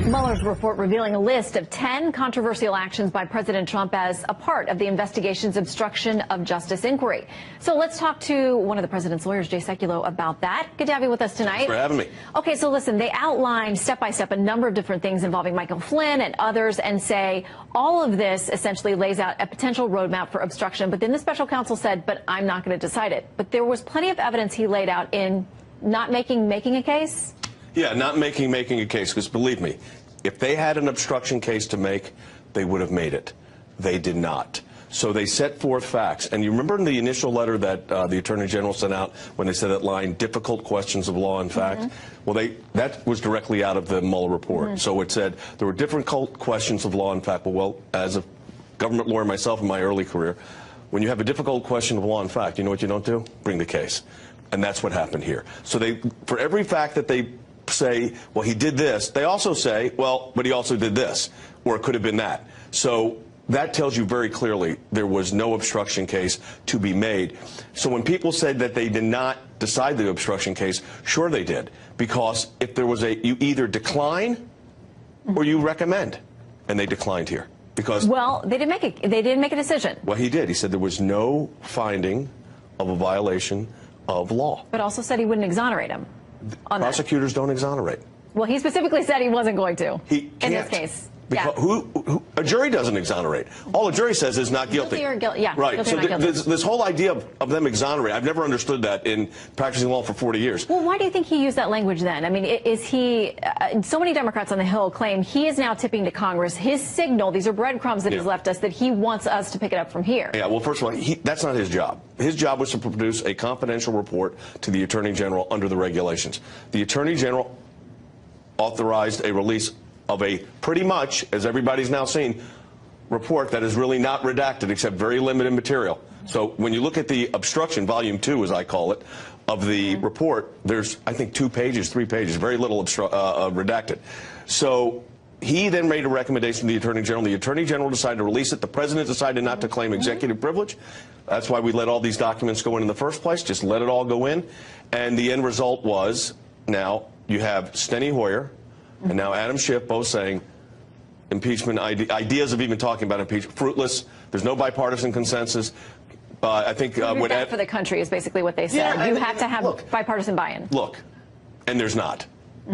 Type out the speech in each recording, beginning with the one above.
Mueller's report revealing a list of 10 controversial actions by President Trump as a part of the investigation's obstruction of justice inquiry. So let's talk to one of the president's lawyers, Sekulow, about that. Good to have you with us tonight. Thanks for having me. Okay, so listen, they outline step by step a number of different things involving Michael Flynn and others and say all of this essentially lays out a potential roadmap for obstruction. But then the special counsel said, but I'm not going to decide it. But there was plenty of evidence he laid out in not making a case. Yeah, not making a case, because believe me, if they had an obstruction case to make, they would have made it. They did not. So they set forth facts. And you remember in the initial letter that the Attorney General sent out when they said that line, difficult questions of law and fact? Well, that was directly out of the Mueller report. So it said there were difficult questions of law and fact. Well, as a government lawyer myself in my early career, when you have a difficult question of law and fact, you know what you don't do? Bring the case. And that's what happened here. So for every fact that they say, well, he did this, they also say, well, but he also did this, or it could have been that. So that tells you very clearly there was no obstruction case to be made. So when people said that they did not decide the obstruction case, sure they did, because if there was you either decline or you recommend, and they declined here. Because, well, they didn't make a decision. Well, he did. He said there was no finding of a violation of law. But also said he wouldn't exonerate him. Prosecutors don't exonerate. Well, he specifically said he wasn't going to. He can't. In this case. Because a jury doesn't exonerate. All a jury says is not guilty. Guilty or guilty, yeah. Right. Guilty so or not guilty. this whole idea of them exonerating, I've never understood that in practicing law for 40 years. Well, why do you think he used that language then? I mean, is he, so many Democrats on the Hill claim he is now tipping to Congress his signal, these are breadcrumbs that he's left us, that he wants us to pick it up from here. Yeah, well, first of all, that's not his job. His job was to produce a confidential report to the Attorney General under the regulations. The Attorney General authorized a release of a pretty much, as everybody's now seen, report that is really not redacted except very limited material. So when you look at the obstruction, volume 2, as I call it, of the report, there's, I think, 2 pages, 3 pages, very little redacted. So he then made a recommendation to the Attorney General. The Attorney General decided to release it. The President decided not to claim executive privilege. That's why we let all these documents go in the first place. Just let it all go in. And the end result was, now you have Steny Hoyer and now Adam Schiff both saying impeachment, ideas of even talking about impeachment, fruitless. There's no bipartisan consensus. I think what bad for the country is basically what they said. Yeah, you have to have bipartisan buy-in. Look, and there's not.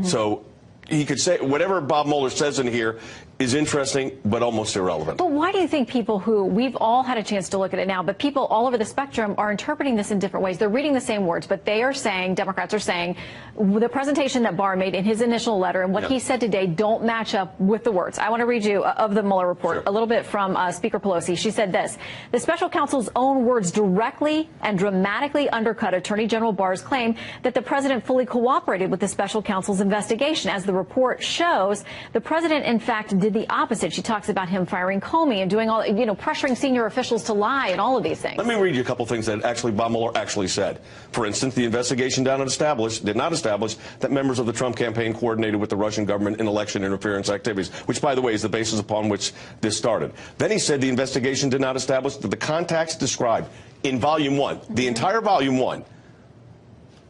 So he could say whatever Bob Mueller says in here is interesting, but almost irrelevant. But why do you think people who, we've all had a chance to look at it now, but people all over the spectrum are interpreting this in different ways. They're reading the same words, but they are saying, Democrats are saying, the presentation that Barr made in his initial letter and what he said today don't match up with the words. I want to read you of the Mueller report a little bit from Speaker Pelosi. She said this: the special counsel's own words directly and dramatically undercut Attorney General Barr's claim that the president fully cooperated with the special counsel's investigation. As the report shows, the president, in fact, did the opposite. She talks about him firing Comey and doing all, pressuring senior officials to lie and all of these things. Let me read you a couple things that actually Bob Mueller actually said. For instance, the investigation did not establish that members of the Trump campaign coordinated with the Russian government in election interference activities, which, by the way, is the basis upon which this started. Then he said the investigation did not establish that the contacts described in Volume 1, the entire Volume 1,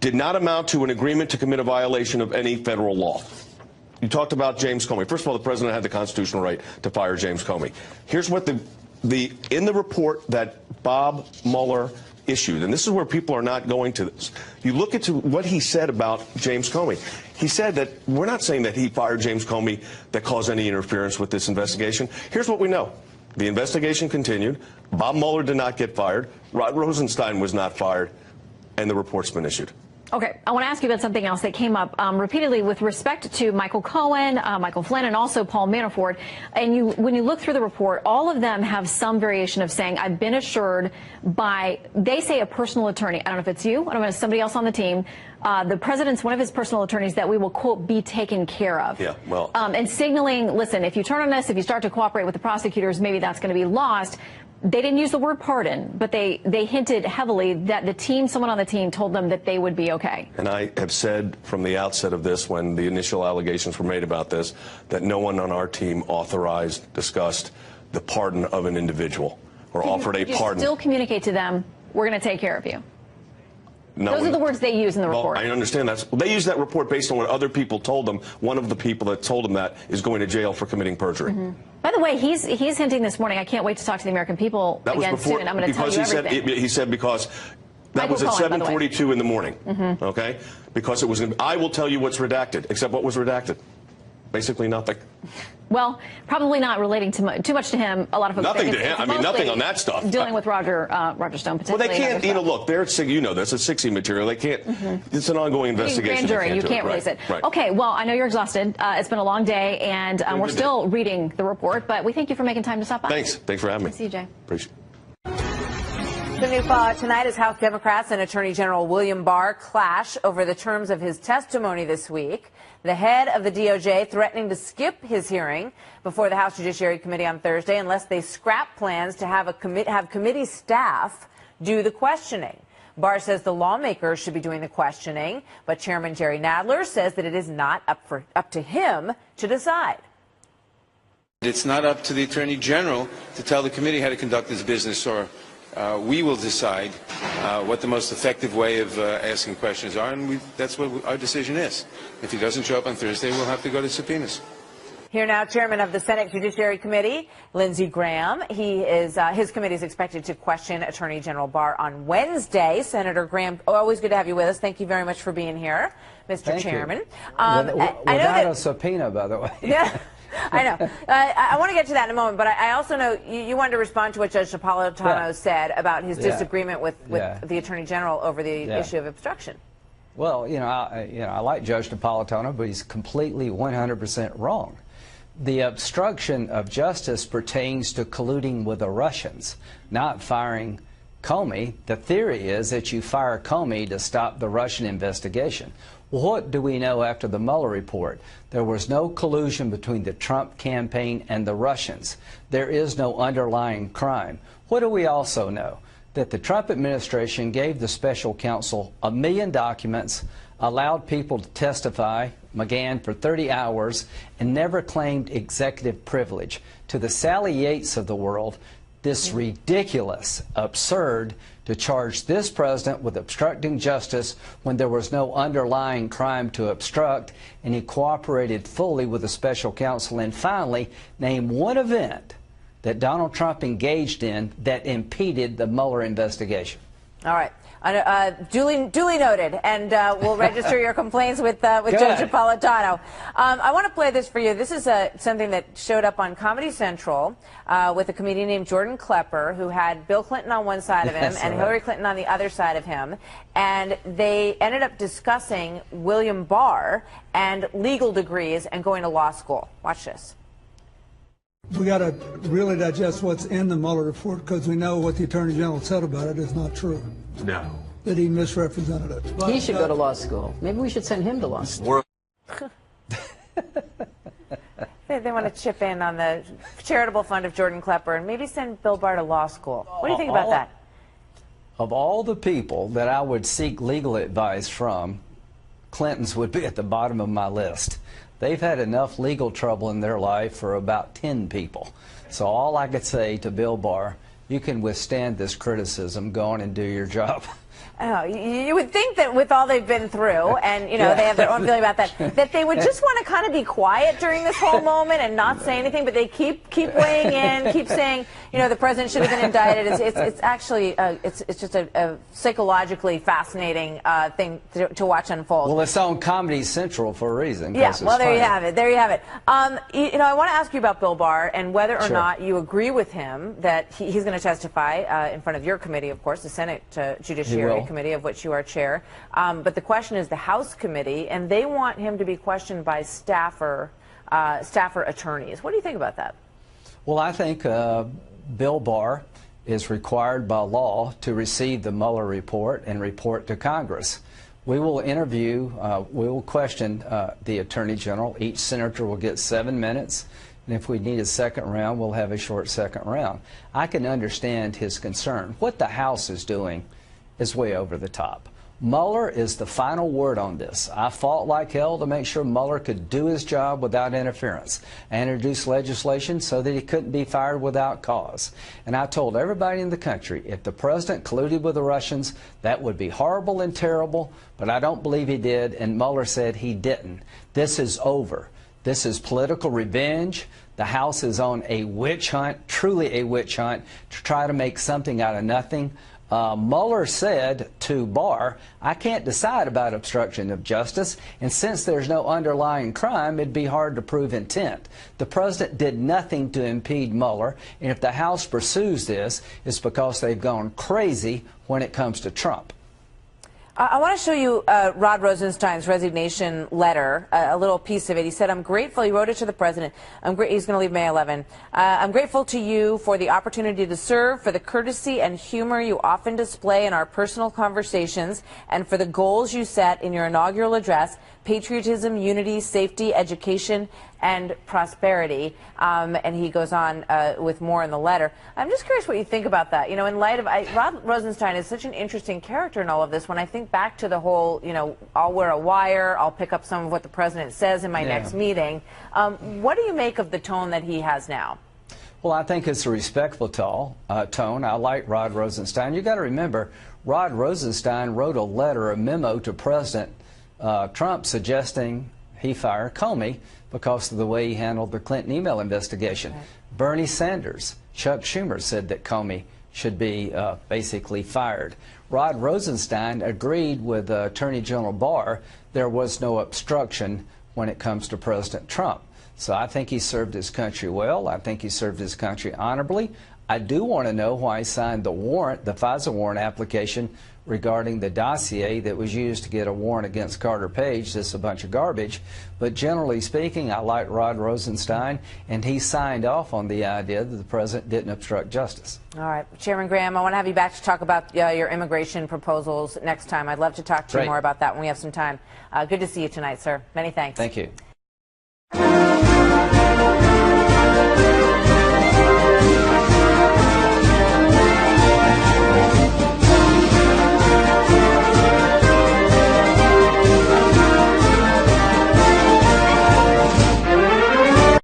did not amount to an agreement to commit a violation of any federal law. You talked about James Comey. First of all, the president had the constitutional right to fire James Comey. Here's what in the report that Bob Mueller issued, and this is where people are not going to this. You look at what he said about James Comey. He said that we're not saying that he fired James Comey that caused any interference with this investigation. Here's what we know. The investigation continued. Bob Mueller did not get fired. Rod Rosenstein was not fired, and the report's been issued. Okay, I want to ask you about something else that came up repeatedly with respect to Michael Cohen, Michael Flynn, and also Paul Manafort. And when you look through the report, all of them have some variation of saying, I've been assured by, they say a personal attorney. I don't know if it's you, I don't know if it's somebody else on the team. The president's one of his personal attorneys that we will, quote, be taken care of. Yeah, well. And signaling, listen, if you turn on us, if you start to cooperate with the prosecutors, maybe that's going to be lost. They didn't use the word pardon, but they hinted heavily that someone on the team told them that they would be okay. And I have said from the outset of this, when the initial allegations were made about this, that no one on our team authorized, discussed the pardon of an individual or offered a pardon. Still communicate to them, we're going to take care of you. Those are the words they use in the report. I understand that. They use that report based on what other people told them. One of the people that told them that is going to jail for committing perjury. By the way, he's hinting this morning, I can't wait to talk to the American people again soon. I'm going to tell you everything. He said because that was at 7:42 in the morning. Okay? Because it was. I will tell you what's redacted, except what was redacted. Basically nothing. Well, probably not relating too much to him. A lot of folks nothing to him. I mean, nothing on that stuff. Dealing with Roger Stone. Well, they can't. Look, they're that's a 60 material. They can't. It's an ongoing investigation. Grand jury, you can't release it. Right. Okay. Well, I know you're exhausted. It's been a long day, and we're still reading the report. But we thank you for making time to stop by. Thanks for having me. See you, Jay. Appreciate it. The new fallout tonight is House Democrats and Attorney General William Barr clash over the terms of his testimony this week. The head of the DOJ threatening to skip his hearing before the House Judiciary Committee on Thursday unless they scrap plans to have committee staff do the questioning. Barr says the lawmakers should be doing the questioning, but Chairman Jerry Nadler says that it is not up to him to decide. It's not up to the Attorney General to tell the committee how to conduct its business, or we will decide what the most effective way of asking questions are, and that's what our decision is. If he doesn't show up on Thursday, we'll have to go to subpoenas. Here now, Chairman of the Senate Judiciary Committee, Lindsey Graham. His committee is expected to question Attorney General Barr on Wednesday. Senator Graham, always good to have you with us. Thank you very much for being here, Mr. Chairman. Without a subpoena, by the way. Yeah. I know. I want to get to that in a moment, but I also know you wanted to respond to what Judge Napolitano said about his disagreement with the Attorney General over the issue of obstruction. Well, I like Judge Napolitano, but he's completely 100% wrong. The obstruction of justice pertains to colluding with the Russians, not firing Comey. The theory is that you fire Comey to stop the Russian investigation. What do we know after the Mueller report? There was no collusion between the Trump campaign and the Russians. There is no underlying crime. What do we also know? That the Trump administration gave the special counsel 1 million documents, allowed people to testify, McGahn, for 30 hours, and never claimed executive privilege. To the Sally Yates of the world, this ridiculous, absurd to charge this president with obstructing justice when there was no underlying crime to obstruct, and he cooperated fully with the special counsel. And finally, name one event that Donald Trump engaged in that impeded the Mueller investigation. All right. Duly noted, and we'll register your complaints with Judge Napolitano. I want to play this for you. This is something that showed up on Comedy Central with a comedian named Jordan Klepper, who had Bill Clinton on one side of him and Hillary Clinton on the other side of him, and they ended up discussing William Barr and legal degrees and going to law school. Watch this. We got to really digest what's in the Mueller report, because we know what the Attorney General said about it is not true. No. That he misrepresented it. But, he should go to law school. Maybe we should send him to law school. They want to chip in on the charitable fund of Jordan Klepper and maybe send Bill Barr to law school. What do you think about that? Of all the people that I would seek legal advice from, Clinton's would be at the bottom of my list. They've had enough legal trouble in their life for about 10 people. So all I could say to Bill Barr, you can withstand this criticism. Go on and do your job. Oh, you would think that with all they've been through, and they have their own feeling about that they would just want to kind of be quiet during this whole moment and not say anything. But they keep weighing in, keep saying, the president should have been indicted. It's actually it's just a psychologically fascinating thing to watch unfold. Well, it's on Comedy Central for a reason. Yeah. Well, there you have it. There you have it. I want to ask you about Bill Barr and whether or not you agree with him that he's going to testify in front of your committee, of course, the Senate Judiciary Committee, of which you are chair. But the question is the House Committee, and they want him to be questioned by staffer attorneys. What do you think about that? Well, I think Bill Barr is required by law to receive the Mueller report and report to Congress. We will interview, we will question the Attorney General. Each senator will get 7 minutes. And if we need a second round, we'll have a short second round. I can understand his concern. What the House is doing is way over the top. Mueller is the final word on this. I fought like hell to make sure Mueller could do his job without interference and introduce legislation so that he couldn't be fired without cause. And I told everybody in the country, if the president colluded with the Russians, that would be horrible and terrible, but I don't believe he did, and Mueller said he didn't. This is over. This is political revenge. The House is on a witch hunt, truly a witch hunt, to try to make something out of nothing. Mueller said to Barr, I can't decide about obstruction of justice, and since there's no underlying crime, it'd be hard to prove intent. The president did nothing to impede Mueller, and if the House pursues this, it's because they've gone crazy when it comes to Trump. I want to show you Rod Rosenstein's resignation letter, a little piece of it. He said, I'm grateful. He wrote it to the president. He's going to leave May 11. I'm grateful to you for the opportunity to serve, for the courtesy and humor you often display in our personal conversations, and for the goals you set in your inaugural address: patriotism, unity, safety, education, and prosperity. And he goes on with more in the letter. I'm just curious what you think about that. You know, in light of Rod Rosenstein is such an interesting character in all of this. When I think back to the whole, you know, I'll wear a wire, I'll pick up some of what the president says in my next meeting. What do you make of the tone that he has now? Well, I think it's a respectful tone. I like Rod Rosenstein. You got to remember, Rod Rosenstein wrote a letter, a memo to President Trump suggesting he fire Comey because of the way he handled the Clinton email investigation. Right. Bernie Sanders, Chuck Schumer said that Comey should be basically fired. Rod Rosenstein agreed with Attorney General Barr there was no obstruction when it comes to President Trump. So I think he served his country well. I think he served his country honorably. I do want to know why he signed the warrant, the FISA warrant application regarding the dossier that was used to get a warrant against Carter Page. This is a bunch of garbage. But generally speaking, I like Rod Rosenstein, and he signed off on the idea that the president didn't obstruct justice. All right. Chairman Graham, I want to have you back to talk about your immigration proposals next time. I'd love to talk to you more about that when we have some time. Good to see you tonight, sir. Many thanks. Thank you.